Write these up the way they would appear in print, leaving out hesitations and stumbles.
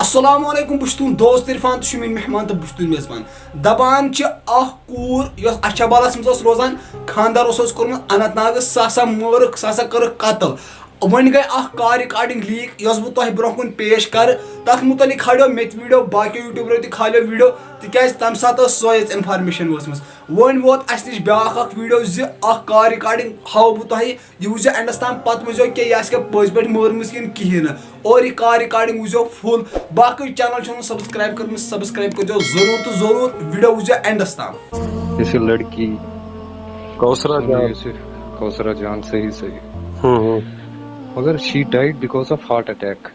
अस्सलामुअलैकुम बस तुम दोस्त इरफान तो मीन मेहमान तो बस तुम मेजबान दपान कूर अछाबालस मज रोजान खानदार कोर्मुत अनंतनाग सह मरक सह कर कतल वन गई कॉल रिकॉर्डिंग लीक यस बह तुह ब्रोह कुन पेश कर तथ मुतलिक खाड़ो मे वीडियो बाकी यूट्यूबरों तह वीडियो तिकाज तम सात सोज इन्फॉर्मेशन वसम वन वोत अस नश ब्या वीडियो कॉल रिकॉर्डिंग हाव बह तुह यह वुझो एंडस तम पत वो कि यह पज पे मरमज कि कहें और यह कॉल रिकॉर्डिंग वुझो फुल बाकी चैनल सब्सक्राइब कर सब्सक्राइब कर जरूर तो जरूर वीडियो वुझो एंडस तम। जैसे लड़की कौसरा जान सही मगर she died because of heart attack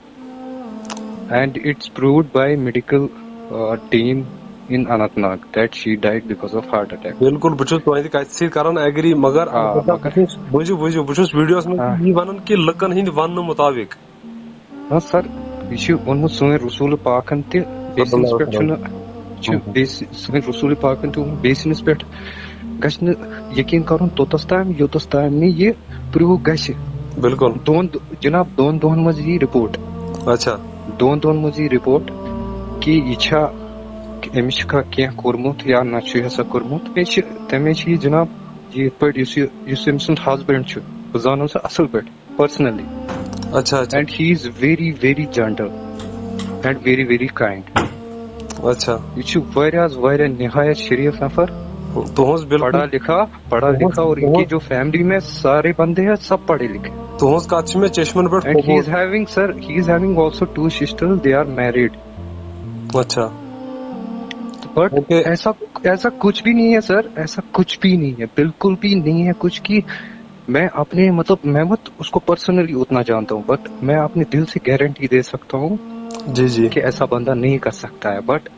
and it's proved by medical team in Anantnag that she died because of heart attack. बिल्कुल बुझुस तोय कथि करन एग्री मगर बुझु बुझुस वीडियोस में ये वनन कि लकन हिंद वन मुताबिक हां सर यह वोनमुत सोन रसूल पाकन ते बेसिस पेट सोन रसूल पाकन ते बेसिस पेट गशन यकीन करन तोतस ताम ने ये प्रूव गश बिल्कुल जनाब दोन दोन मज ये रिपोर्ट अच्छा दोन मज ये रिपोर्ट कि यह अमिश क्या कोर्मुत या ना कोर्मुत तमे जनाब ये पे हस्बैंड बह जान सह असल पे पर्सनली अच्छा and he is very very gentle and very very kind अच्छा यह निहायत शरीफ नफर तुहस पढ़ा लिखा और इनकी जो फैमिली में सारे बंदे हैं सब पढ़े लिखे तुहस कच्छ में चश्मन पर and he is having also 2 sisters, they are married. अच्छा बट ऐसा कुछ भी नहीं है सर, ऐसा कुछ भी नहीं है, बिल्कुल भी नहीं है कुछ की मैं अपने मैं मत उसको पर्सनली उतना जानता हूँ बट मैं अपने दिल से गारंटी दे सकता हूँ जी कि ऐसा बंदा नहीं कर सकता है। बट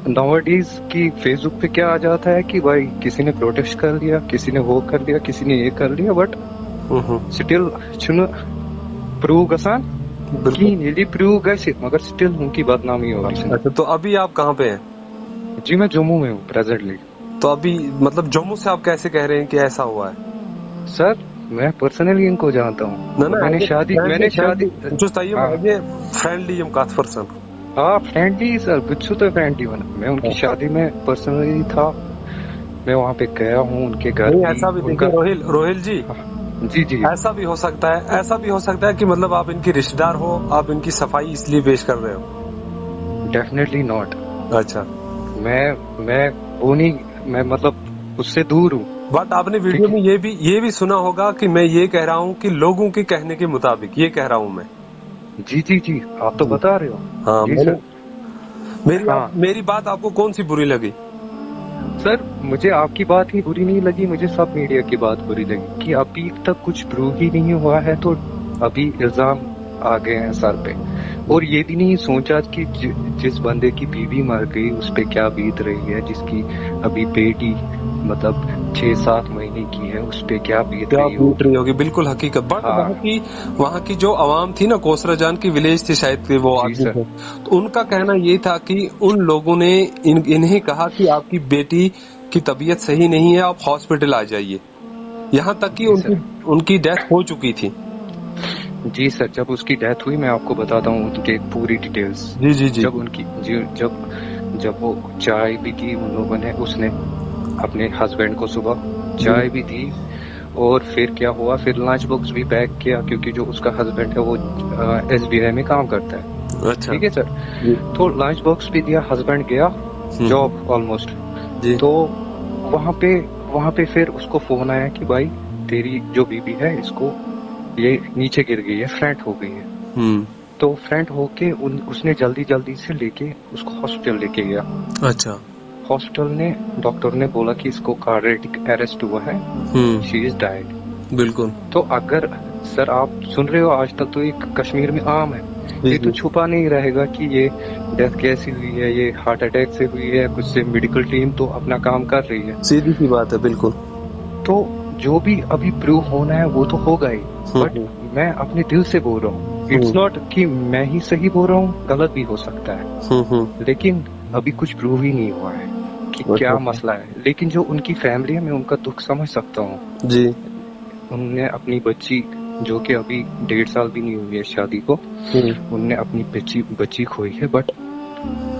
नाउअडेज की फेसबुक पे क्या आ जाता है कि भाई किसी ने प्रोटेस्ट कर लिया, किसी ने वो कर लिया, किसी ने ये कर लिया, बट स्टिल प्रूव गसान यदि प्रूव गए मगर स्टिल उनकी बदनामी होगी। अच्छा तो अभी आप कहाँ पे हैं? जी मैं जम्मू में हूँ प्रेजेंटली। तो अभी जम्मू से आप कैसे कह रहे हैं कि ऐसा हुआ है? सर मैं पर्सनली इनको जानता हूँ, मैंने शादी जो फ्रेंडली कथ पर्सन हाँ फ्रेंडली सर बिच्छू तो फ्रेंडली वन मैं उनकी शादी में पर्सनली था, मैं वहाँ पे गया हूँ उनके घर। ऐसा भी देखिए रोहिल जी जी ऐसा भी हो सकता है कि आप इनकी रिश्तेदार हो, आप इनकी सफाई इसलिए पेश कर रहे हो। Definitely not. अच्छा मैं वो नहीं, मैं उससे दूर हूँ। बट आपने वीडियो में ये भी सुना होगा कि मैं ये कह रहा हूँ कि लोगों के कहने के मुताबिक ये कह रहा हूँ मैं। जी आप तो बता रहे हो। हाँ मेरी बात आपको कौन सी बुरी लगी? सर मुझे आपकी बात ही बुरी नहीं लगी, मुझे सब मीडिया की बात बुरी लगी कि अभी तक कुछ प्रूव ही नहीं हुआ है तो अभी इल्जाम आ गए हैं सर पे। और ये भी नहीं सोचा कि जिस बंदे की बीवी मर गई उस पे क्या बीत रही है, जिसकी अभी बेटी 6-7 महीने की है उस पे क्या बीत रही होगी। बिल्कुल हकीकत। बट वहाँ की जो आवाम थी ना, कौसरा जान की विलेज थी शायद वो आदमी, तो उनका कहना ये था कि उन लोगों ने इन्हें कहा कि आपकी बेटी की तबीयत सही नहीं है, आप हॉस्पिटल आ जाइए। यहाँ तक कि उनकी डेथ हो चुकी थी। जी सर जब उसकी डेथ हुई मैं आपको बताता हूँ उनके पूरी डिटेल्स। जी जब वो चाय भी दी उन लोगों ने, उसने अपने हस्बैंड को सुबह चाय भी दी और फिर क्या हुआ, फिर लंच बॉक्स भी पैक किया क्योंकि जो उसका हस्बैंड है वो SBI में काम करता है। अच्छा ठीक है सर। तो लंच बॉक्स भी दिया, हस्बैंड गया जॉब ऑलमोस्ट। तो वहाँ पे फिर उसको फोन आया कि भाई तेरी जो बीबी है इसको ये नीचे गिर गई है, फ्रैंट हो गई है। तो फ्रैंट होके उसने जल्दी से लेके उसको हॉस्पिटल लेके गया। अच्छा हॉस्पिटल ने डॉक्टर ने बोला कि इसको कार्डियक अरेस्ट हुआ है, शी इज डाइड। बिल्कुल। तो अगर सर आप सुन रहे हो आज तक तो ये कश्मीर में आम है, ये तो छुपा नहीं रहेगा कि ये डेथ कैसी हुई है, ये हार्ट अटैक से हुई है, कुछ से मेडिकल टीम तो अपना काम कर रही है। सीधी सी बात है। बिल्कुल। तो जो भी अभी प्रूव होना है वो तो होगा ही, बट मैं अपने दिल से बोल रहा हूँ। इट्स नॉट कि मैं ही सही बोल रहा हूँ, गलत भी हो सकता है, लेकिन अभी कुछ प्रूव ही नहीं हुआ है कि क्या मसला है। लेकिन जो उनकी फैमिली है मैं उनका दुख समझ सकता हूँ जी। उन्होंने अपनी बच्ची जो कि अभी 1.5 साल भी नहीं हुई है शादी को, उनने अपनी बच्ची खोई है। बट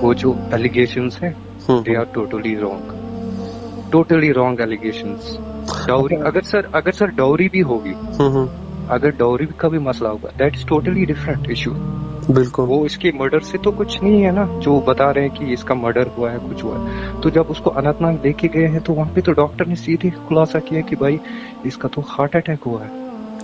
वो जो एलिगेशंस हैं they are totally wrong allegations. Dowry अगर सर डाउरी भी होगी, अगर डाउरी का भी मसला होगा, that is totally different issue. बिल्कुल। वो इसके मर्डर से तो कुछ नहीं है ना, जो बता रहे हैं कि इसका मर्डर हुआ है, कुछ हुआ है। तो जब उसको अनंतनाग लेके गए हैं तो वहां पे तो डॉक्टर ने सीधे खुलासा किया कि भाई इसका तो हार्ट अटैक हुआ है,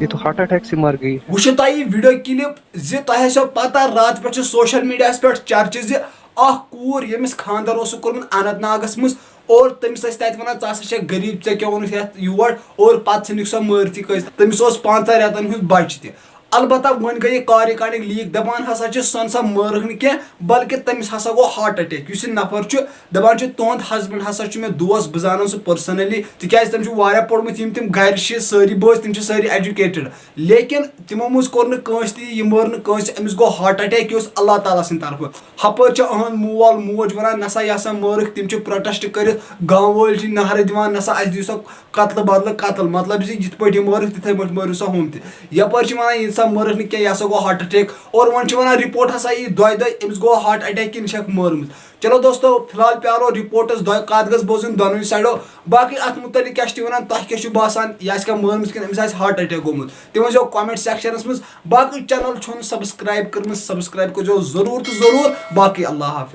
ये तो हार्ट अटैक से मर गई। वो वीडियो क्लिप जी तुम पता रात पे सोशल मीडिया पे चर्चा जी कूर यमिस खानदार कोर्मुत अनंतनागस मज और तमिस वन चा गरीब ऐ क्या वोन योर और पे सह मरती कस तमिस 5 रेतन हूं बच त अलबत्ता वन गई कॉल रिकॉर्डिंग लीक दपान हसा सन सा मरख नी बल्कि तमिस हसा गो हार्ट अटैक इस नफर दपान तुंद हस्बैंड हसा मे दोस्त बह जान सह पर्सनली तिकाज तम पोर्मुत तम घर सारी बोज तम सारी एजुकेटेड लेकिन तिमो मज कोर यह मर नमिस गो हार्ट अटैक यह अल्लाह ताला सद तरफ हपर अहद मोल मोज वन नसा यह मरख तम प्रोटेस्ट कर गाँव वाल नहर दिवान नसा अस दिव कत्ल बदल कत्ल मतलब यिथ पे मरख तिथे मरु सा हम तपर वन सा मरख नी यह गो हार्ट अटैक और वन वन रिपोर्ट हसा यी अमिस गो हार्ट अटैक कि यह मरमुत। चलो दोस्तों फिलहाल प्यारो रिपोर्टस कत गज बोजन दोनों साइडो बाकी अत मुतलिक क्या वन तह क्या बासान यह मरमुत कि अमिस हार्ट अटैक गोमुत तम वो कमेंट सेक्शनस मज बाकी चैनल छो सब्सक्राइब कर सब्सक्राइब करो जरूर तो जरूर बाकी अल्लाह हाफिज।